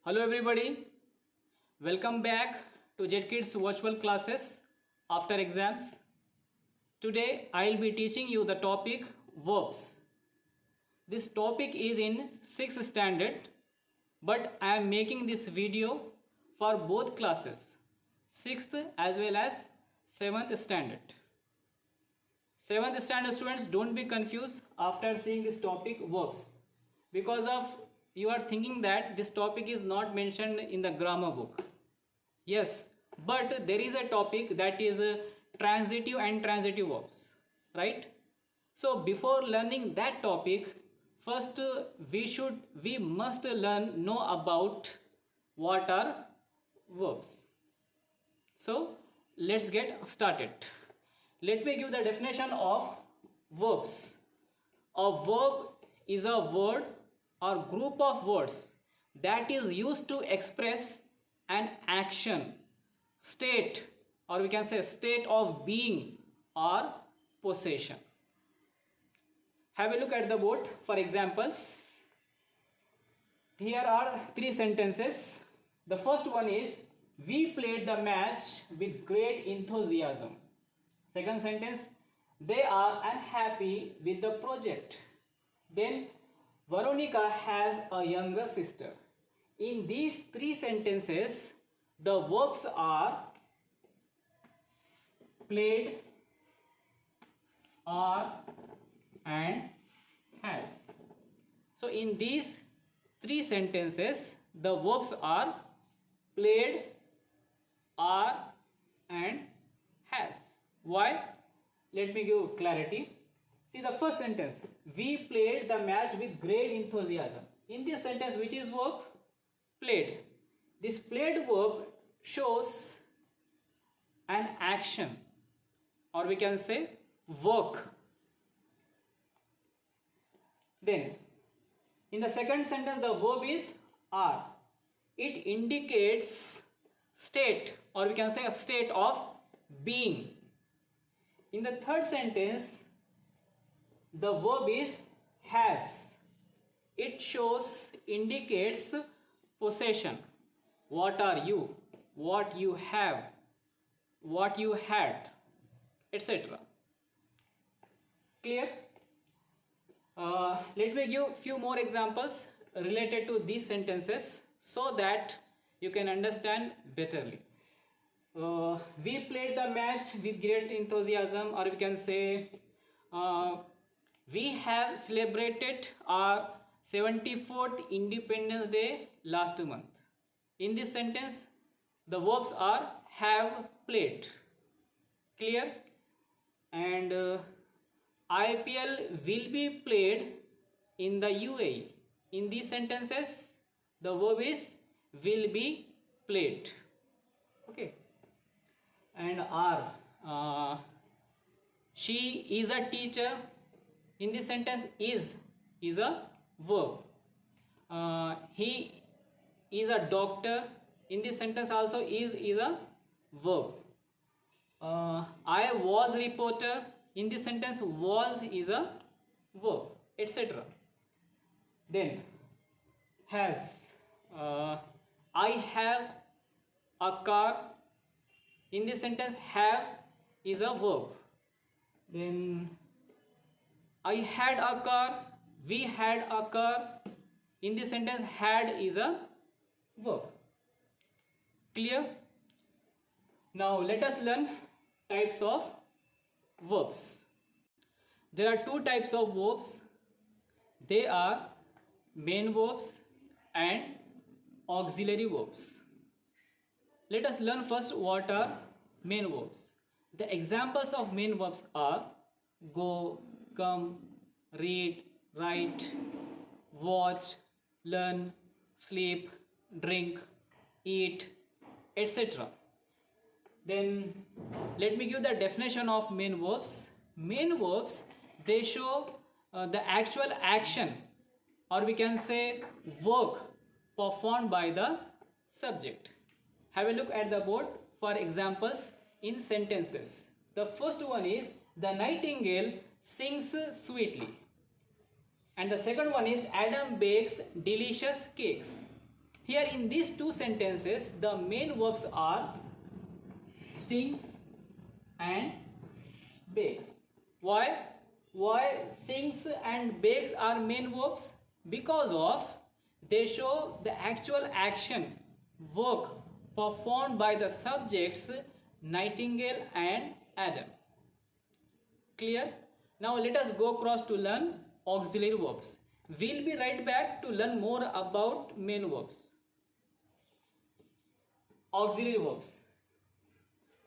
Hello everybody, welcome back to JetKids virtual classes after exams. Today I'll be teaching you the topic verbs. This topic is in 6th standard, but I am making this video for both classes, 6th as well as 7th standard. 7th standard students, don't be confused after seeing this topic verbs, because of you are thinking that this topic is not mentioned in the grammar book. Yes, but there is a topic that is transitive and transitive verbs, right? So before learning that topic, first we must know about what are verbs. So let's get started. Let me give the definition of verbs. A verb is a word or group of words that is used to express an action, state, or we can say state of being or possession. Have a look at the board for examples. Here are 3 sentences. The first one is, we played the match with great enthusiasm. Second sentence, they are unhappy with the project. Then Veronica has a younger sister. In these 3 sentences, the verbs are played, are, and has. So in these 3 sentences, the verbs are played, are, and has. Why? Let me give clarity. See the first sentence, we played the match with great enthusiasm. In this sentence, which is verb? Played. This played verb shows an action, or we can say work. Then in the second sentence, the verb is are. It indicates state, or we can say a state of being. In the third sentence, the verb is has. It indicates possession. What are you? What you have? What you had? Etc. Clear? Let me give few more examples related to these sentences so that you can understand betterly. We played the match with great enthusiasm, or we can say we have celebrated our 74th Independence Day last month. In this sentence, the verbs are have, played. Clear? And IPL will be played in the UAE. In these sentences, the verb is will be played. Okay. And are. She is a teacher. In this sentence, is a verb. He is a doctor. In this sentence also is a verb. I was reporter. In this sentence, was is a verb, etc. Then has. I have a car. In this sentence, have is a verb. Then I had a car. We had a car. In this sentence, had is a verb. Clear? Now let us learn types of verbs. There are 2 types of verbs. They are main verbs and auxiliary verbs. Let us learn first what are main verbs. The examples of main verbs are go, come, read, write, watch, learn, sleep, drink, eat, etc. Then let me give the definition of main verbs. Main verbs, they show the actual action, or we can say work performed by the subject. Have a look at the board for examples in sentences. The first one is, the nightingale sings sweetly. And the second one is, Adam bakes delicious cakes. Here in these two sentences, the main verbs are sings and bakes. Why? Why sings and bakes are main verbs? Because of they show the actual action, work performed by the subjects Nightingale and Adam. Clear? Now let us go across to learn auxiliary verbs. We'll be right back to learn more about main verbs. Auxiliary verbs.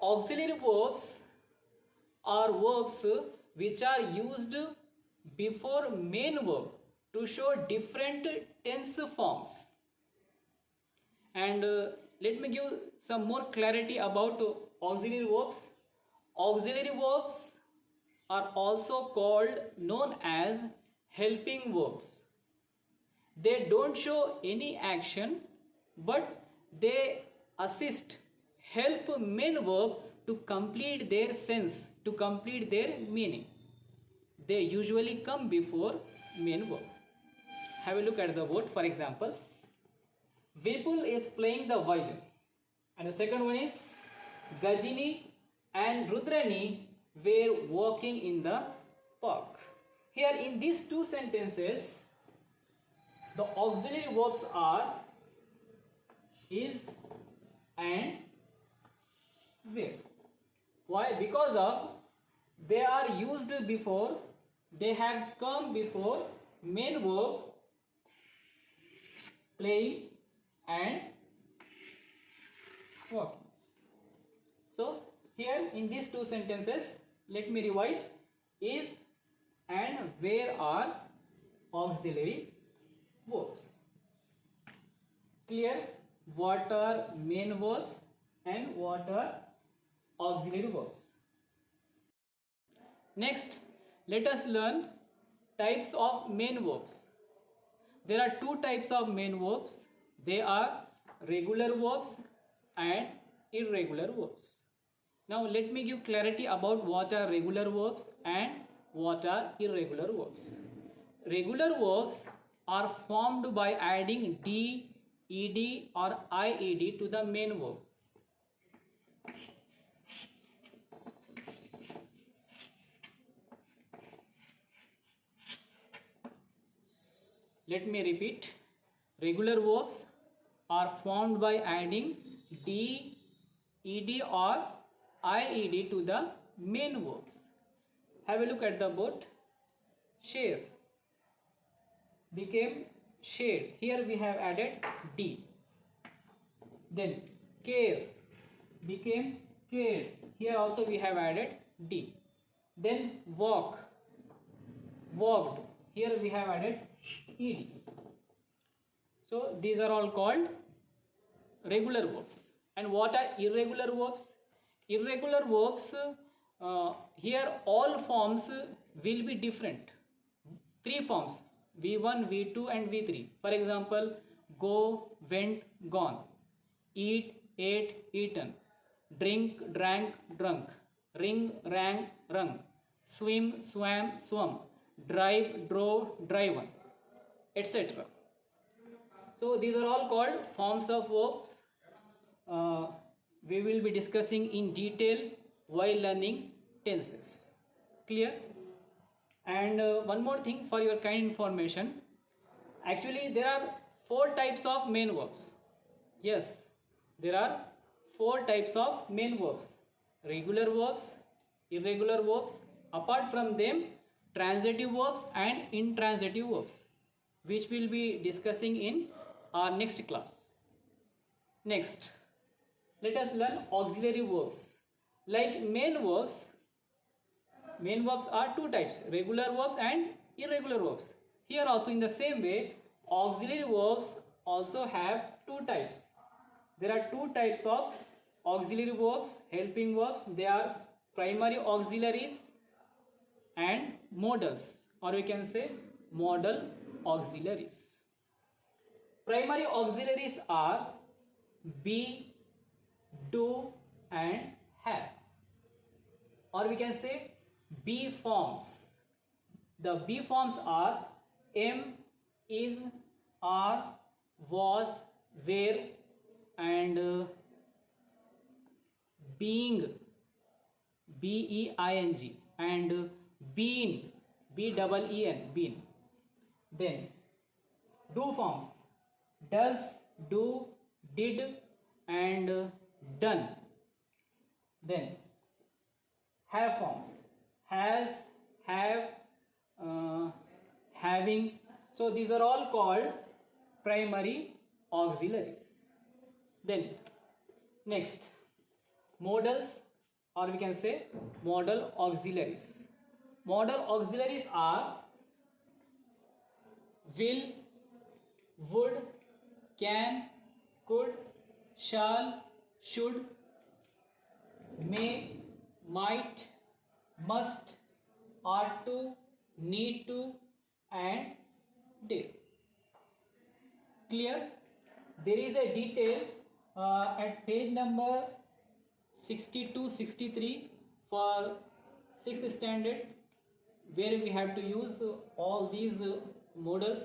Auxiliary verbs are verbs which are used before main verb to show different tense forms. And let me give some more clarity about auxiliary verbs. Auxiliary verbs are also known as helping verbs. They don't show any action, but they assist, help main verb to complete their sense, to complete their meaning. They usually come before main verb. Have a look at the word. For example, Vipul is playing the violin, and the second one is Gajini and Rudrani were walking in the park. Here in these two sentences, the auxiliary verbs are is and were. Why? Because of they are used before, they have come before main verb playing and walking. So here in these two sentences, let me revise. Is and where are auxiliary verbs. Clear? What are main verbs and what are auxiliary verbs. Next, let us learn types of main verbs. There are two types of main verbs. They are regular verbs and irregular verbs. Now let me give clarity about what are regular verbs and what are irregular verbs. Regular verbs are formed by adding d, ed or ied to the main verb. Let me repeat. Regular verbs are formed by adding d, ed or ied to the main verbs. Have a look at the board. Share became shared. Here we have added d. Then care became cared. Here also we have added d. Then walk, walked. Here we have added ed. So these are all called regular verbs. And what are irregular verbs? Irregular verbs, here all forms will be different. Three forms: V1, V2 and V3. For example, go, went, gone. Eat, ate, eaten. Drink, drank, drunk. Ring, rang, rung. Swim, swam, swum. Drive, drove, driven, etc. So these are all called forms of verbs. We will be discussing in detail while learning tenses. Clear? And one more thing for your kind information. Actually, there are 4 types of main verbs. Yes, there are 4 types of main verbs. Regular verbs, irregular verbs. Apart from them, transitive verbs and intransitive verbs, which we'll be discussing in our next class. Next, let us learn auxiliary verbs. Like main verbs are 2 types: regular verbs and irregular verbs. Here also in the same way, auxiliary verbs also have 2 types. There are 2 types of auxiliary verbs, helping verbs. They are primary auxiliaries and modals, or we can say modal auxiliaries. Primary auxiliaries are be, do and have, or we can say be forms. The be forms are am, is, are, was, where, and being, being, and been, been, been. Then do forms, does, do, did, and done. Then have forms, has, have, having. So these are all called primary auxiliaries. Then next, modals, or we can say modal auxiliaries. Modal auxiliaries are will, would, can, could, shall, should, may, might, must, ought to, need to, and did. Clear? There is a detail at page number 62-63 for 6th standard, where we have to use all these modals,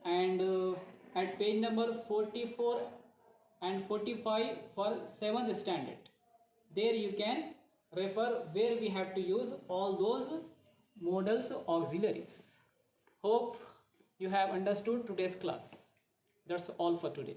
and at page number 44 and 45 for 7th standard. There you can refer where we have to use all those modals auxiliaries. Hope you have understood today's class. That's all for today.